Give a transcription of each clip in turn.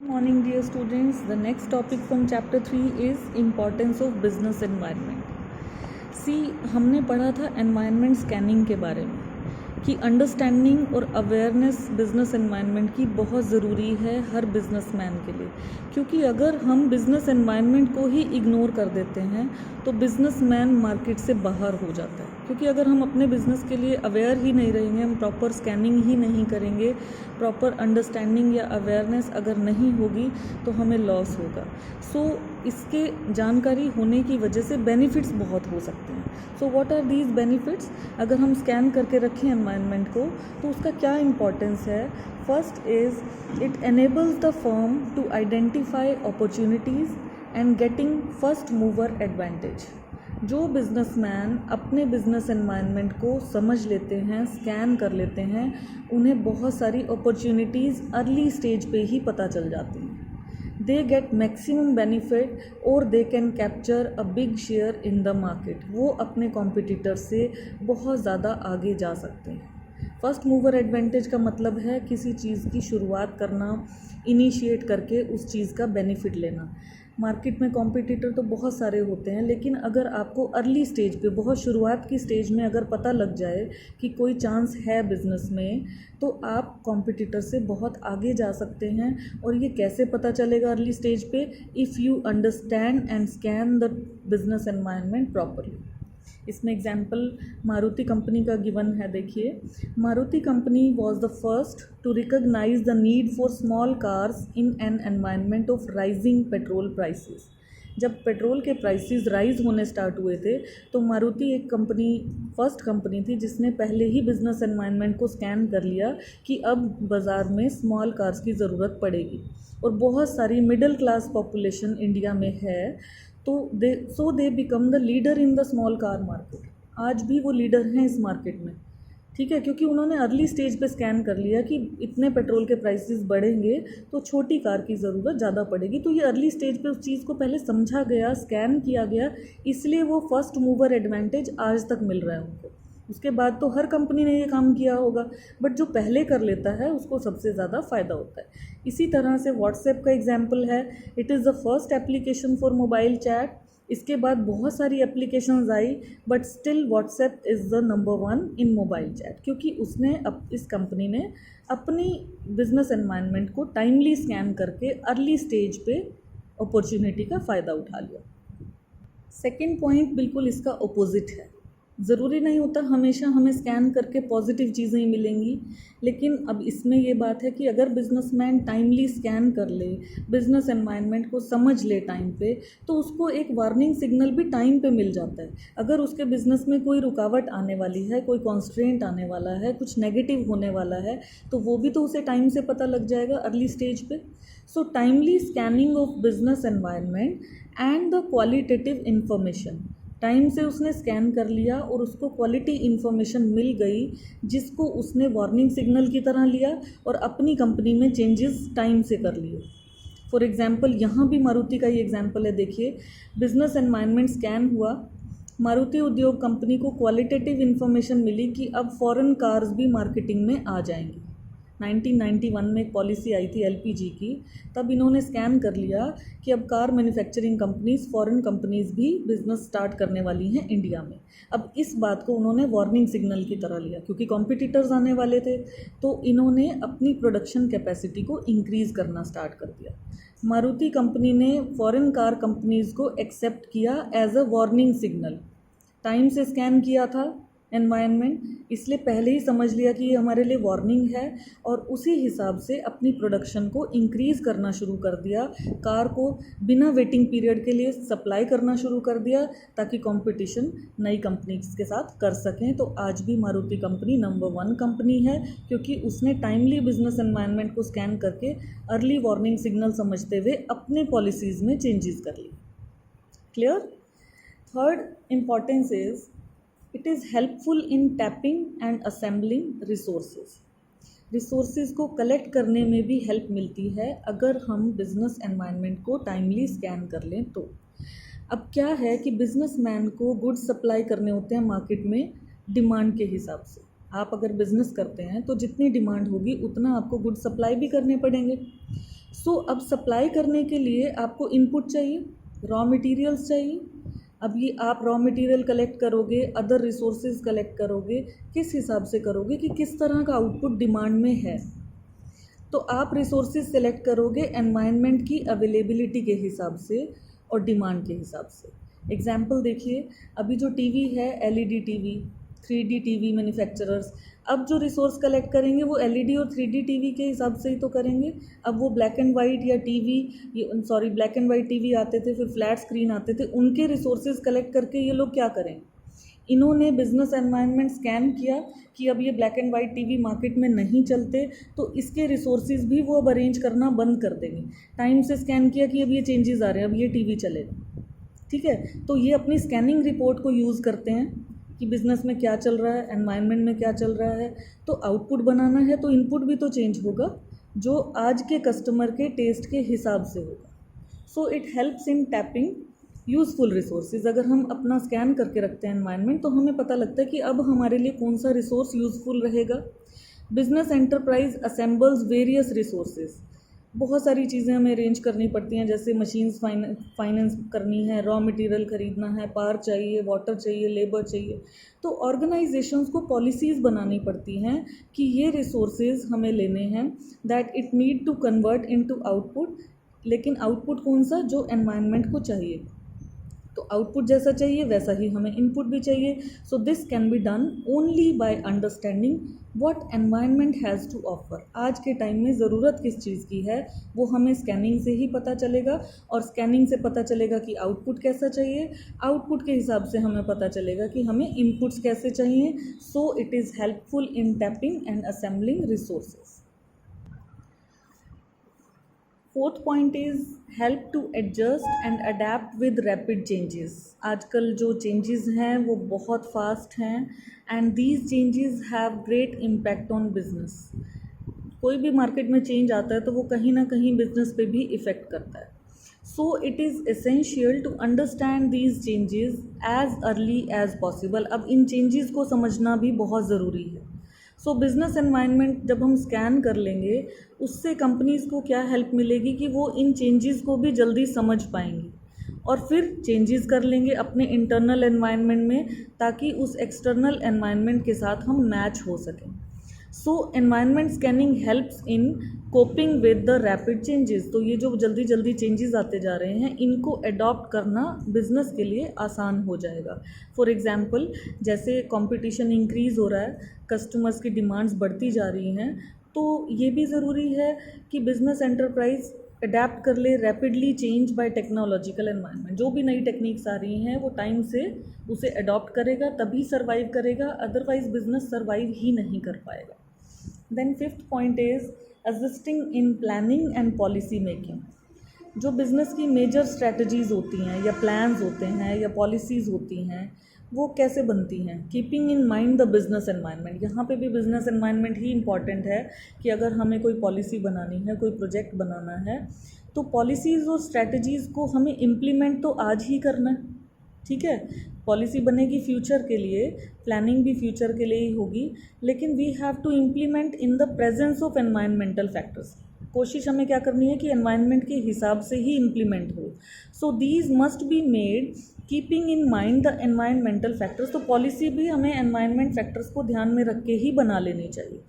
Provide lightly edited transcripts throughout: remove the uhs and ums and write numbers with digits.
Morning dear students, the next topic from chapter 3 is importance of business environment. See, हमने पढ़ा था environment scanning के बारे में कि अंडरस्टैंडिंग और अवेयरनेस बिजनेस एनवायरनमेंट की बहुत ज़रूरी है हर बिजनेसमैन के लिए, क्योंकि अगर हम बिजनेस एनवायरनमेंट को ही इग्नोर कर देते हैं तो बिजनेसमैन मार्केट से बाहर हो जाता है। क्योंकि अगर हम अपने बिजनेस के लिए अवेयर ही नहीं रहेंगे, हम प्रॉपर स्कैनिंग ही नहीं करेंगे, प्रॉपर अंडरस्टैंडिंग या अवेयरनेस अगर नहीं होगी तो हमें लॉस होगा। इसके जानकारी होने की वजह से बेनिफिट्स बहुत हो सकते हैं। What are these benefits? अगर हम स्कैन करके रखें एनवायरनमेंट को तो उसका क्या इम्पोर्टेंस है? First is it enables the firm to identify opportunities and getting first mover advantage. जो बिजनेसमैन अपने बिजनेस एनवायरनमेंट को समझ लेते हैं, स्कैन कर लेते हैं, उन्हें बहुत सारी अपॉर्चुनिटीज़ अर्ली स्टेज पे ही पता चल जाती हैं। दे गेट मैक्सिमम बेनिफिट और they can capture a big share in the market. वो अपने कॉम्पिटिटर से बहुत ज़्यादा आगे जा सकते हैं। फर्स्ट मूवर एडवांटेज का मतलब है किसी चीज़ की शुरुआत करना, इनिशिएट करके उस चीज़ का बेनिफिट लेना। मार्केट में कॉम्पिटिटर तो बहुत सारे होते हैं, लेकिन अगर आपको अर्ली स्टेज पे, बहुत शुरुआत की स्टेज में अगर पता लग जाए कि कोई चांस है बिज़नेस में, तो आप कॉम्पिटिटर से बहुत आगे जा सकते हैं। और ये कैसे पता चलेगा अर्ली स्टेज पे? If you understand and scan the business environment properly. इसमें एग्जाम्पल मारुति कंपनी का गिवन है। देखिए, Maruti company was the first to recognise the need for small cars in an environment of rising petrol prices. जब petrol के prices rise होने start हुए थे तो मारुति एक कंपनी, फर्स्ट कंपनी थी जिसने पहले ही बिजनेस एनवायरनमेंट को स्कैन कर लिया कि अब बाज़ार में स्मॉल कार्स की ज़रूरत पड़ेगी और बहुत सारी मिडिल क्लास पॉपुलेशन इंडिया में है। तो they become the leader in the small car market. आज भी वो लीडर हैं इस मार्केट में, ठीक है, क्योंकि उन्होंने अर्ली स्टेज पे स्कैन कर लिया कि इतने पेट्रोल के प्राइसेस बढ़ेंगे तो छोटी कार की ज़रूरत ज़्यादा पड़ेगी। तो ये अर्ली स्टेज पे उस चीज़ को पहले समझा गया, स्कैन किया गया, इसलिए वो फर्स्ट मूवर एडवांटेज आज तक मिल रहा है उनको। उसके बाद तो हर कंपनी ने ये काम किया होगा, बट जो पहले कर लेता है उसको सबसे ज़्यादा फ़ायदा होता है। इसी तरह से व्हाट्सएप का एग्जाम्पल है। It is the first application for mobile chat. इसके बाद बहुत सारी applications I, but still WhatsApp is the number 1 in mobile chat, क्योंकि उसने इस कंपनी ने अपनी बिजनेस एनवायरनमेंट को टाइमली स्कैन करके अर्ली स्टेज पे अपॉर्चुनिटी का फ़ायदा उठा लिया। सेकेंड पॉइंट बिल्कुल इसका अपोजिट है। ज़रूरी नहीं होता हमेशा हमें स्कैन करके पॉजिटिव चीज़ें ही मिलेंगी, लेकिन अब इसमें ये बात है कि अगर बिजनेसमैन टाइमली स्कैन कर ले, बिजनेस एनवायरनमेंट को समझ ले टाइम पे, तो उसको एक वार्निंग सिग्नल भी टाइम पे मिल जाता है। अगर उसके बिजनेस में कोई रुकावट आने वाली है, कोई कॉन्स्ट्रेंट आने वाला है, कुछ नेगेटिव होने वाला है, तो वो भी तो उसे टाइम से पता लग जाएगा अर्ली स्टेज पे। Timely scanning of business environment and the qualitative information. Time से उसने स्कैन कर लिया और उसको क्वालिटी इन्फॉर्मेशन मिल गई, जिसको उसने वार्निंग सिग्नल की तरह लिया और अपनी कंपनी में चेंजेस टाइम से कर लिए। फॉर एग्जांपल, यहाँ भी मारुति का ही एग्जांपल है। देखिए, बिजनेस एनवायरनमेंट स्कैन हुआ, मारुति उद्योग कंपनी को क्वालिटेटिव इन्फॉर्मेशन मिली कि अब फॉरेन कार्स भी मार्केटिंग में आ जाएंगी। 1991 में एक पॉलिसी आई थी एलपीजी की, तब इन्होंने स्कैन कर लिया कि अब car manufacturing companies, foreign companies भी बिजनेस स्टार्ट करने वाली हैं इंडिया में। अब इस बात को उन्होंने वार्निंग सिग्नल की तरह लिया, क्योंकि कॉम्पिटिटर्स आने वाले थे, तो इन्होंने अपनी प्रोडक्शन कैपेसिटी को इंक्रीज़ करना स्टार्ट कर दिया। मारुति कंपनी ने फॉरेन कार कंपनीज़ को एक्सेप्ट किया as a warning signal. Time से स्कैन किया था एनवायरनमेंट, इसलिए पहले ही समझ लिया कि ये हमारे लिए वार्निंग है, और उसी हिसाब से अपनी प्रोडक्शन को इंक्रीज़ करना शुरू कर दिया, कार को बिना वेटिंग पीरियड के लिए सप्लाई करना शुरू कर दिया, ताकि कंपटीशन नई कंपनीज के साथ कर सकें। तो आज भी मारुति कंपनी नंबर 1 कंपनी है, क्योंकि उसने टाइमली बिजनेस एनवायरनमेंट को स्कैन करके अर्ली वार्निंग सिग्नल समझते हुए अपने पॉलिसीज़ में चेंजेस कर लिए। Clear? Third importance is it is helpful in tapping and assembling resources को कलेक्ट करने में भी हेल्प मिलती है अगर हम बिजनेस एनवायरनमेंट को टाइमली स्कैन कर लें तो। अब क्या है कि बिजनेसमैन को गुड्स सप्लाई करने होते हैं मार्केट में डिमांड के हिसाब से। आप अगर बिज़नेस करते हैं तो जितनी डिमांड होगी उतना आपको गुड्स सप्लाई भी करने पड़ेंगे। सो अब सप्लाई करने के लिए आपको इनपुट चाहिए, रॉ मटेरियल्स चाहिए। अब ये आप रॉ मटेरियल कलेक्ट करोगे, अदर रिसोर्सेज कलेक्ट करोगे, किस हिसाब से करोगे कि किस तरह का आउटपुट डिमांड में है। तो आप रिसोर्सेज सेलेक्ट करोगे एनवायरनमेंट की अवेलेबिलिटी के हिसाब से और डिमांड के हिसाब से। एग्जाम्पल देखिए, अभी जो टीवी है LED TV, 3D TV manufacturers अब जो रिसोर्स कलेक्ट करेंगे वो एलईडी और 3D टीवी के हिसाब से ही तो करेंगे। अब वो ब्लैक एंड वाइट या ब्लैक एंड वाइट टीवी आते थे, फिर फ्लैट स्क्रीन आते थे, उनके रिसोर्सेज कलेक्ट करके ये लोग क्या करें, इन्होंने बिजनेस एनवायरनमेंट स्कैन किया कि अब ये black and white TV market में नहीं चलते, तो इसके रिसोर्सेज भी वो अब अरेंज करना बंद कर देंगे। टाइम से स्कैन किया कि अब ये चेंजेस आ रहे हैं, अब ये टीवी चलेगा। ठीक है, तो ये अपनी स्कैनिंग रिपोर्ट को यूज़ करते हैं कि बिज़नेस में क्या चल रहा है, एनवायरनमेंट में क्या चल रहा है। तो आउटपुट बनाना है तो इनपुट भी तो चेंज होगा, जो आज के कस्टमर के टेस्ट के हिसाब से होगा। So it helps in tapping useful resources. अगर हम अपना स्कैन करके रखते हैं एनवायरनमेंट, तो हमें पता लगता है कि अब हमारे लिए कौन सा रिसोर्स यूज़फुल रहेगा। Business enterprise assembles various resources, बहुत सारी चीज़ें हमें अरेंज करनी पड़ती हैं, जैसे मशीन्स फाइनेंस करनी है, रॉ मटेरियल ख़रीदना है, पावर चाहिए, वाटर चाहिए, लेबर चाहिए। तो ऑर्गेनाइजेशंस को पॉलिसीज़ बनानी पड़ती हैं कि ये रिसोर्सेज हमें लेने हैं, that it need to convert into output. लेकिन आउटपुट कौन सा, जो एनवायरनमेंट को चाहिए। तो आउटपुट जैसा चाहिए वैसा ही हमें इनपुट भी चाहिए। So this can be done only by understanding what environment has to offer. आज के टाइम में ज़रूरत किस चीज़ की है वो हमें स्कैनिंग से ही पता चलेगा, और स्कैनिंग से पता चलेगा कि आउटपुट कैसा चाहिए, आउटपुट के हिसाब से हमें पता चलेगा कि हमें इनपुट्स कैसे चाहिए। So it is helpful in tapping and assembling resources. Fourth point is help to adjust and adapt with rapid changes. आजकल जो चेंजेस हैं वो बहुत फास्ट हैं, and these changes have great impact on business. कोई भी मार्केट में change आता है तो वो कहीं ना कहीं बिजनेस पे भी इफ़ेक्ट करता है। So it is essential to understand these changes as early as possible. अब इन चेंजेस को समझना भी बहुत ज़रूरी है। सो बिज़नेस एनवायरनमेंट जब हम स्कैन कर लेंगे, उससे कंपनीज़ को क्या हेल्प मिलेगी कि वो इन चेंजेस को भी जल्दी समझ पाएंगी और फिर चेंजेस कर लेंगे अपने इंटरनल एनवायरनमेंट में, ताकि उस एक्सटर्नल एनवायरनमेंट के साथ हम मैच हो सकें। So environment scanning helps in coping with the rapid changes. तो ये जो जल्दी जल्दी चेंजेस आते जा रहे हैं, इनको अडॉप्ट करना बिजनेस के लिए आसान हो जाएगा। फॉर एग्जांपल, जैसे कंपटीशन इंक्रीज़ हो रहा है, कस्टमर्स की डिमांड्स बढ़ती जा रही हैं, तो ये भी ज़रूरी है कि बिजनेस एंटरप्राइज अडेप्ट कर ले rapidly change bye technological environment. जो भी नई टेक्निक्स आ रही हैं वो टाइम से उसे अडॉप्ट करेगा, तभी सर्वाइव करेगा, अदरवाइज बिजनेस सर्वाइव ही नहीं कर पाएगा। Then fifth point is assisting in planning and policy making. जो बिज़नेस की मेजर स्ट्रैटेजीज़ होती हैं या प्लान्स होते हैं या पॉलिसीज़ होती हैं, वो कैसे बनती हैं, keeping in mind the business environment. यहाँ पे भी बिज़नेस एनवायरनमेंट ही इंपॉर्टेंट है कि अगर हमें कोई पॉलिसी बनानी है, कोई प्रोजेक्ट बनाना है, तो पॉलिसीज़ और स्ट्रैटेजीज़ को हमें इम्प्लीमेंट तो आज ही करना है। ठीक है, पॉलिसी बनेगी फ्यूचर के लिए, प्लानिंग भी फ्यूचर के लिए ही होगी, लेकिन we have to implement in the presence of environmental factors. कोशिश हमें क्या करनी है कि एनवायरनमेंट के हिसाब से ही इम्प्लीमेंट हो। So these must be made keeping in mind the environmental factors. तो पॉलिसी भी हमें एनवायरनमेंट फैक्टर्स को ध्यान में रख के ही बना लेनी चाहिए।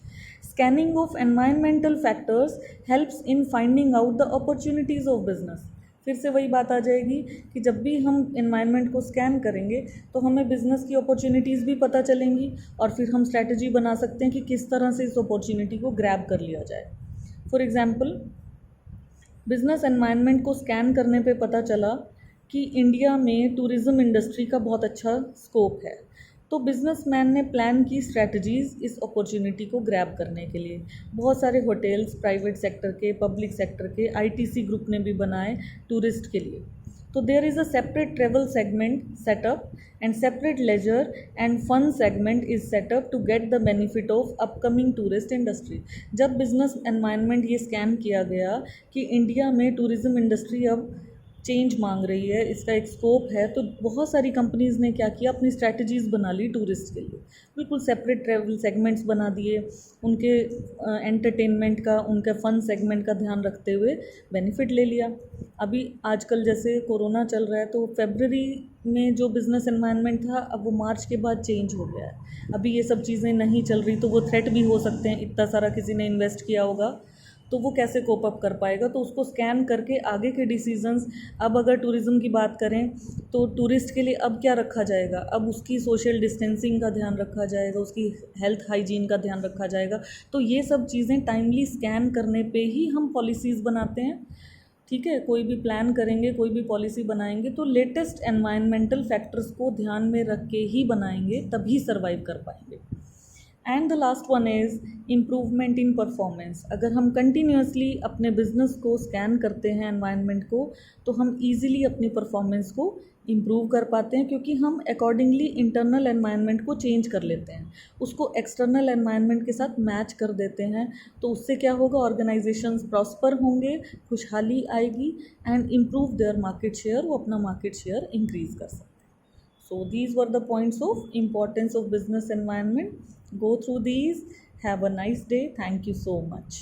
Scanning of environmental factors helps in finding out the opportunities of business. फिर से वही बात आ जाएगी कि जब भी हम एनवायरनमेंट को स्कैन करेंगे तो हमें बिज़नेस की अपॉर्चुनिटीज़ भी पता चलेंगी, और फिर हम स्ट्रैटेजी बना सकते हैं कि किस तरह से इस अपॉर्चुनिटी को ग्रैब कर लिया जाए। फॉर एग्जाम्पल, बिज़नेस एनवायरनमेंट को स्कैन करने पे पता चला कि इंडिया में टूरिज़्म इंडस्ट्री का बहुत अच्छा स्कोप है, तो बिजनेसमैन ने प्लान की स्ट्रैटेजीज़ इस अपॉर्चुनिटी को ग्रैब करने के लिए। बहुत सारे होटल्स प्राइवेट सेक्टर के, पब्लिक सेक्टर के, आईटीसी ग्रुप ने भी बनाए टूरिस्ट के लिए। तो there is a separate travel segment setup and separate leisure and fun segment is set up to get the benefit of upcoming tourist industry. जब business environment ये स्कैन किया गया कि इंडिया में टूरिज़्म इंडस्ट्री अब चेंज मांग रही है, इसका एक स्कोप है, तो बहुत सारी कंपनीज़ ने क्या किया, अपनी स्ट्रैटेजीज़ बना ली टूरिस्ट के लिए, बिल्कुल सेपरेट ट्रैवल सेगमेंट्स बना दिए, उनके एंटरटेनमेंट का, उनके फ़न सेगमेंट का ध्यान रखते हुए बेनिफिट ले लिया। अभी आजकल जैसे कोरोना चल रहा है, तो फरवरी में जो बिज़नेस एनवायरनमेंट था, अब वो मार्च के बाद चेंज हो गया है। अभी ये सब चीज़ें नहीं चल रही, तो वो थ्रेट भी हो सकते हैं, इतना सारा किसी ने इन्वेस्ट किया होगा तो वो कैसे कोप अप कर पाएगा, तो उसको स्कैन करके आगे के डिसीजंस। अब अगर टूरिज़्म की बात करें तो टूरिस्ट के लिए अब क्या रखा जाएगा, अब उसकी सोशल डिस्टेंसिंग का ध्यान रखा जाएगा, उसकी हेल्थ हाइजीन का ध्यान रखा जाएगा। तो ये सब चीज़ें टाइमली स्कैन करने पे ही हम पॉलिसीज़ बनाते हैं। ठीक है, कोई भी प्लान करेंगे, कोई भी पॉलिसी बनाएंगे तो लेटेस्ट एनवायरमेंटल फैक्टर्स को ध्यान में रख के ही बनाएंगे, तभी सर्वाइव कर पाएंगे। And the last one is improvement in performance. अगर हम कंटिन्यूसली अपने बिजनेस को स्कैन करते हैं एनवायरनमेंट को, तो हम इजीली अपनी परफॉर्मेंस को इम्प्रूव कर पाते हैं, क्योंकि हम अकॉर्डिंगली इंटरनल एनवायरनमेंट को चेंज कर लेते हैं, उसको एक्सटर्नल एनवायरनमेंट के साथ मैच कर देते हैं। तो उससे क्या होगा, ऑर्गेनाइजेशंस प्रॉस्पर होंगे, खुशहाली आएगी and improve their market share, वो अपना मार्केट शेयर इंक्रीज़ कर सकते हैं। So these were the points of importance of business environment. Go through these. Have a nice day. Thank you so much.